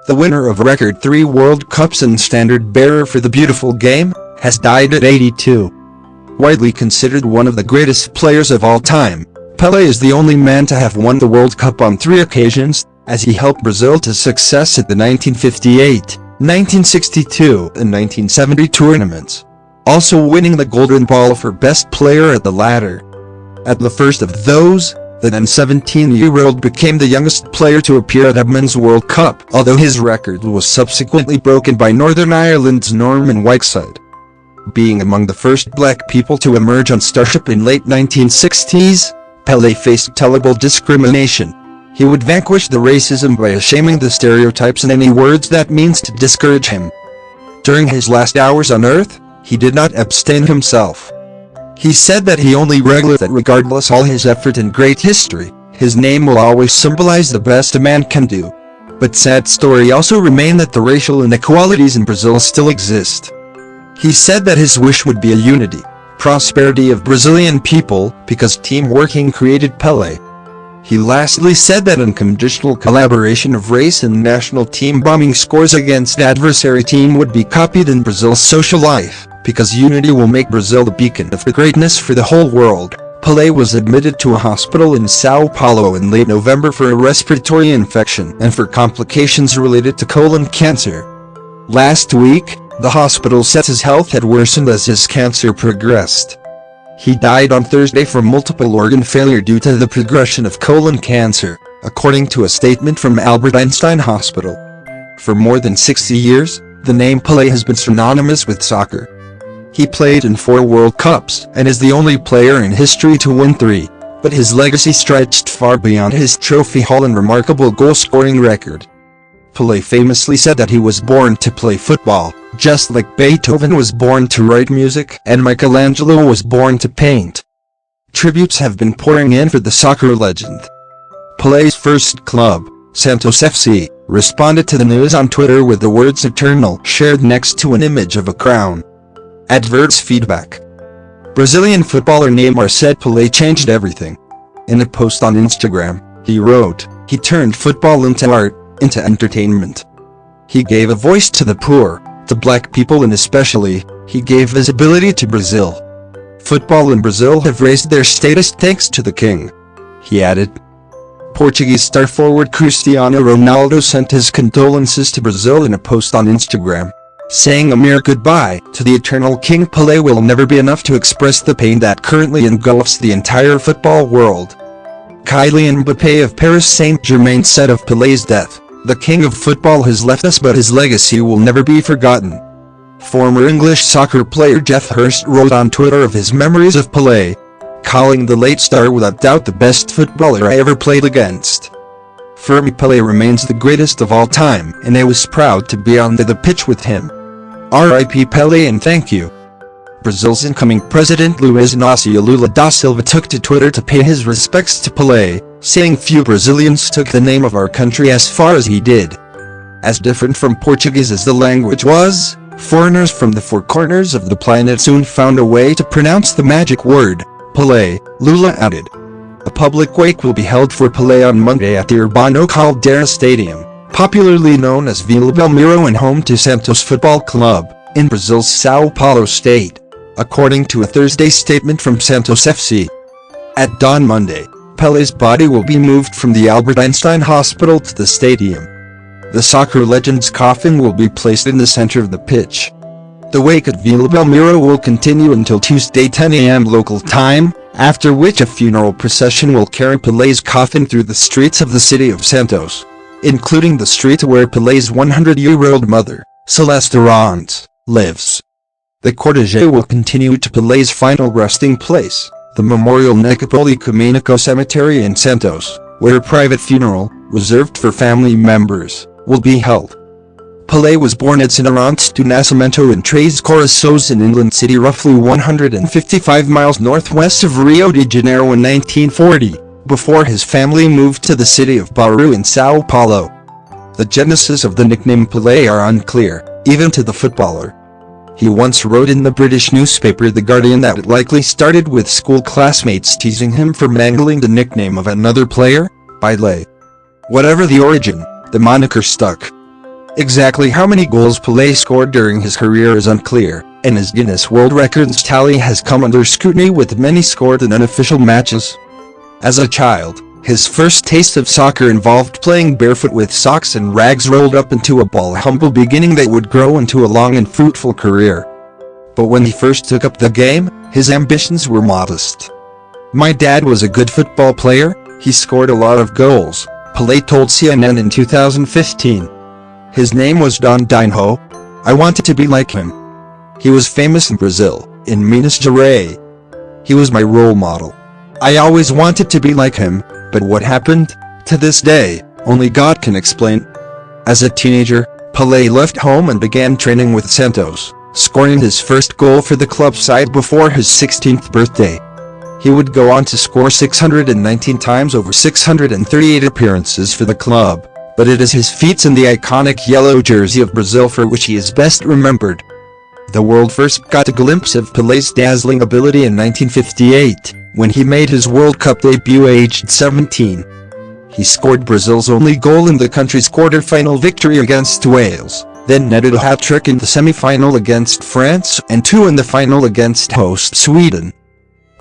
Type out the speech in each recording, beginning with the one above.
the winner of a record 3 World Cups and standard-bearer for the beautiful game, has died at 82. Widely considered one of the greatest players of all time, Pele is the only man to have won the World Cup on 3 occasions, as he helped Brazil to success at the 1958, 1962 and 1970 tournaments, also winning the Golden Ball for Best Player at the latter. At the first of those, the then 17-year-old became the youngest player to appear at a men's World Cup, although his record was subsequently broken by Northern Ireland's Norman Whiteside. Being among the first black people to emerge on Starship in late 1960s, Pele faced terrible discrimination. He would vanquish the racism by eschewing the stereotypes and any words that means to discourage him. During his last hours on Earth, he did not abstain himself. He said that he only realized that regardless all his effort and great history, his name will always symbolize the best a man can do. But sad story also remain that the racial inequalities in Brazil still exist. He said that his wish would be a unity, prosperity of Brazilian people, because team working created Pele. He lastly said that unconditional collaboration of race and national team bombing scores against adversary team would be copied in Brazil's social life, because unity will make Brazil the beacon of greatness for the whole world. Pele was admitted to a hospital in Sao Paulo in late November for a respiratory infection and for complications related to colon cancer. Last week, the hospital said his health had worsened as his cancer progressed. He died on Thursday from multiple organ failure due to the progression of colon cancer, according to a statement from Albert Einstein Hospital. For more than 60 years, the name Pele has been synonymous with soccer. He played in 4 World Cups and is the only player in history to win 3, but his legacy stretched far beyond his trophy haul and remarkable goal-scoring record. Pele famously said that he was born to play football, just like Beethoven was born to write music and Michelangelo was born to paint. Tributes have been pouring in for the soccer legend. Pele's first club, Santos FC, responded to the news on Twitter with the words "Eternal" shared next to an image of a crown. Adverts feedback. Brazilian footballer Neymar said Pele changed everything. In a post on Instagram, he wrote, "He turned football into art, into entertainment. He gave a voice to the poor, to black people, and especially, he gave visibility to Brazil. Football in Brazil have raised their status thanks to the king," he added. Portuguese star forward Cristiano Ronaldo sent his condolences to Brazil in a post on Instagram, saying a mere goodbye to the eternal King Pele will never be enough to express the pain that currently engulfs the entire football world. Kylian Mbappé of Paris Saint-Germain said of Pele's death, "The king of football has left us, but his legacy will never be forgotten." Former English soccer player Jeff Hurst wrote on Twitter of his memories of Pele, calling the late star without doubt the best footballer I ever played against. For me, Pele remains the greatest of all time, and I was proud to be on the pitch with him. R.I.P. Pele and thank you. Brazil's incoming president Luiz Inácio Lula da Silva took to Twitter to pay his respects to Pele, saying few Brazilians took the name of our country as far as he did. As different from Portuguese as the language was, foreigners from the 4 corners of the planet soon found a way to pronounce the magic word, Pele, Lula added. A public wake will be held for Pele on Monday at the Urbano Caldeira Stadium, popularly known as Vila Belmiro and home to Santos Football Club, in Brazil's Sao Paulo state, according to a Thursday statement from Santos FC. At dawn Monday, Pele's body will be moved from the Albert Einstein Hospital to the stadium. The soccer legend's coffin will be placed in the center of the pitch. The wake at Vila Belmiro will continue until Tuesday 10 a.m. local time, after which a funeral procession will carry Pele's coffin through the streets of the city of Santos, including the street where Pele's 100-year-old mother, Celeste Arons, lives. The cortege will continue to Pele's final resting place, the Memorial Necapoli Comenico Cemetery in Santos, where a private funeral, reserved for family members, will be held. Pele was born at Sinarante do Nascimento in Três Corações in Inland City, roughly 155 miles northwest of Rio de Janeiro in 1940, before his family moved to the city of Bauru in Sao Paulo. The genesis of the nickname Pele are unclear, even to the footballer. He once wrote in the British newspaper The Guardian that it likely started with school classmates teasing him for mangling the nickname of another player, Pele. Whatever the origin, the moniker stuck. Exactly how many goals Pele scored during his career is unclear, and his Guinness World Records tally has come under scrutiny, with many scored in unofficial matches. As a child, his first taste of soccer involved playing barefoot with socks and rags rolled up into a ball, a humble beginning that would grow into a long and fruitful career. But when he first took up the game, his ambitions were modest. "My dad was a good football player, he scored a lot of goals," Pele told CNN in 2015. His name was Don Dinho. "I wanted to be like him. He was famous in Brazil, in Minas Gerais. He was my role model. I always wanted to be like him, but what happened? To this day, only God can explain." As a teenager, Pele left home and began training with Santos, scoring his first goal for the club side before his 16th birthday. He would go on to score 619 times over 638 appearances for the club, but it is his feats in the iconic yellow jersey of Brazil for which he is best remembered. The world first got a glimpse of Pele's dazzling ability in 1958, when he made his World Cup debut aged 17. He scored Brazil's only goal in the country's quarter-final victory against Wales, then netted a hat-trick in the semi-final against France and two in the final against host Sweden.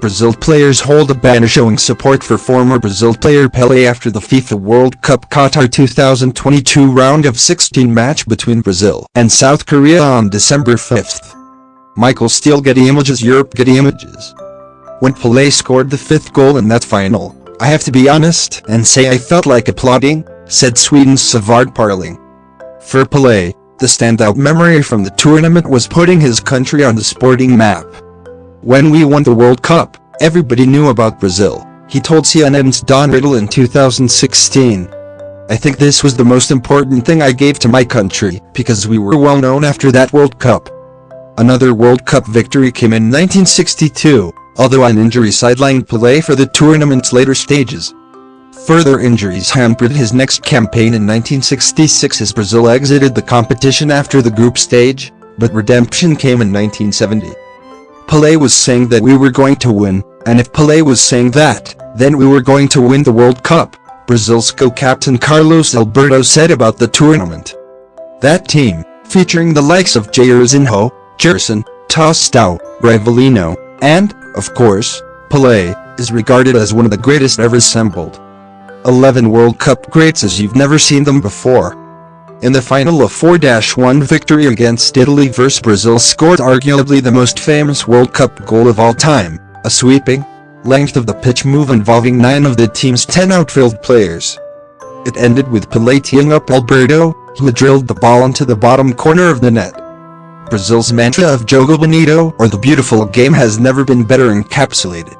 Brazil players hold a banner showing support for former Brazil player Pele after the FIFA World Cup Qatar 2022 round of 16 match between Brazil and South Korea on December 5th. Michael Steele, Getty Images, Europe. Getty Images. When Pele scored the fifth goal in that final, "I have to be honest and say I felt like applauding," said Sweden's Savard Parling. For Pele, the standout memory from the tournament was putting his country on the sporting map. "When we won the World Cup, everybody knew about Brazil," he told CNN's Don Riddle in 2016. "I think this was the most important thing I gave to my country, because we were well known after that World Cup." Another World Cup victory came in 1962, although an injury sidelined Pele for the tournament's later stages. Further injuries hampered his next campaign in 1966 as Brazil exited the competition after the group stage, but redemption came in 1970. Pele was saying that we were going to win, and if Pele was saying that, then we were going to win the World Cup, Brazil's co-captain Carlos Alberto said about the tournament. That team, featuring the likes of Jairzinho, Gerson, Tostão, Rivelino, and, of course, Pele, is regarded as one of the greatest ever assembled. 11 World Cup greats as you've never seen them before. In the final, a 4-1 victory against Italy vs Brazil scored arguably the most famous World Cup goal of all time, a sweeping, length-of-the-pitch move involving 9 of the team's 10 outfield players. It ended with Pele teeing up Alberto, who drilled the ball into the bottom corner of the net. Brazil's mantra of Jogo Bonito, or the beautiful game, has never been better encapsulated.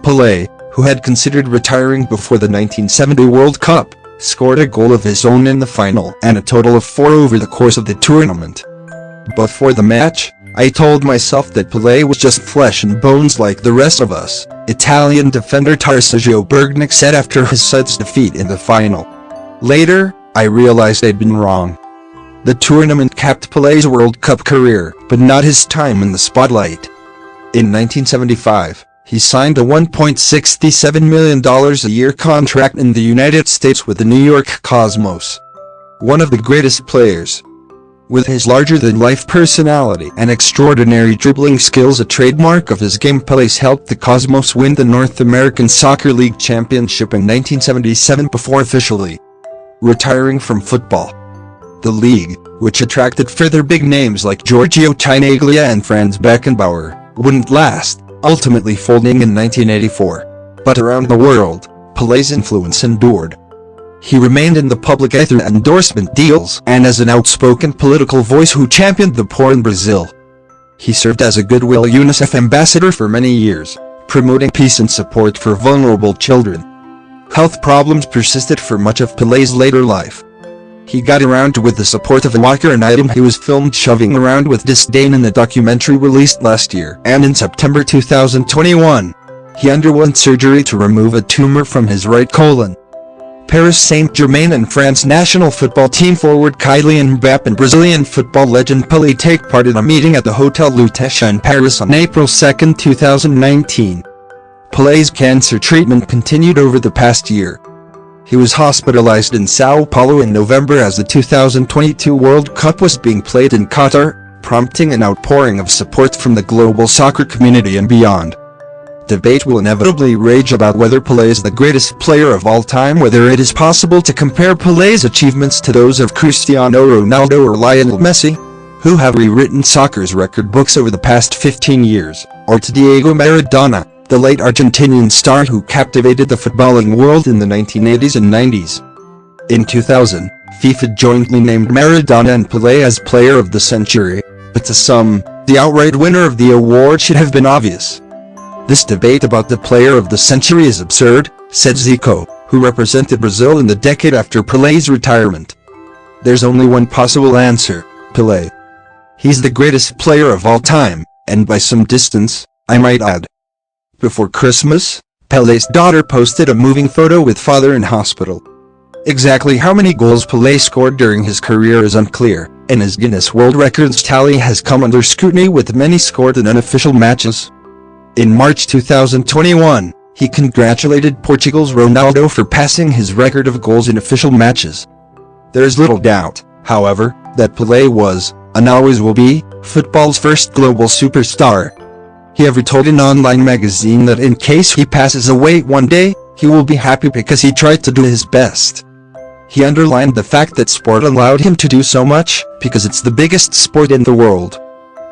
Pele, who had considered retiring before the 1970 World Cup, scored a goal of his own in the final and a total of 4 over the course of the tournament. "Before the match, I told myself that Pele was just flesh and bones like the rest of us," Italian defender Tarcisio Bergnic said after his side's defeat in the final. "Later, I realized I'd been wrong." The tournament capped Pele's World Cup career, but not his time in the spotlight. In 1975, he signed a $1.67 million a year contract in the United States with the New York Cosmos. One of the greatest players. With his larger-than-life personality and extraordinary dribbling skills, a trademark of his game, Pele's helped the Cosmos win the North American Soccer League Championship in 1977 before officially retiring from football. The league, which attracted further big names like Giorgio Chinaglia and Franz Beckenbauer, wouldn't last, ultimately folding in 1984. But around the world, Pele's influence endured. He remained in the public eye through endorsement deals and as an outspoken political voice who championed the poor in Brazil. He served as a Goodwill UNICEF ambassador for many years, promoting peace and support for vulnerable children. Health problems persisted for much of Pele's later life. He got around with the support of a walker, an item he was filmed shoving around with disdain in the documentary released last year, and in September 2021, he underwent surgery to remove a tumor from his right colon. Paris Saint-Germain and France national football team forward Kylian Mbappé and Brazilian football legend Pele take part in a meeting at the Hotel Lutetia in Paris on April 2, 2019. Pele's cancer treatment continued over the past year. He was hospitalized in Sao Paulo in November as the 2022 World Cup was being played in Qatar, prompting an outpouring of support from the global soccer community and beyond. Debate will inevitably rage about whether Pele is the greatest player of all time, whether it is possible to compare Pele's achievements to those of Cristiano Ronaldo or Lionel Messi, who have rewritten soccer's record books over the past 15 years, or to Diego Maradona, the late Argentinian star who captivated the footballing world in the 1980s and 90s. In 2000, FIFA jointly named Maradona and Pele as Player of the Century, but to some, the outright winner of the award should have been obvious. This debate about the Player of the Century is absurd, said Zico, who represented Brazil in the decade after Pele's retirement. There's only one possible answer: Pele. He's the greatest player of all time, and by some distance, I might add. Before Christmas, Pele's daughter posted a moving photo with father in hospital. Exactly how many goals Pele scored during his career is unclear, and his Guinness World Records tally has come under scrutiny, with many scored in unofficial matches. In March 2021, he congratulated Portugal's Ronaldo for passing his record of goals in official matches. There is little doubt, however, that Pele was, and always will be, football's first global superstar. He ever told an online magazine that in case he passes away one day, he will be happy because he tried to do his best. He underlined the fact that sport allowed him to do so much, because it's the biggest sport in the world.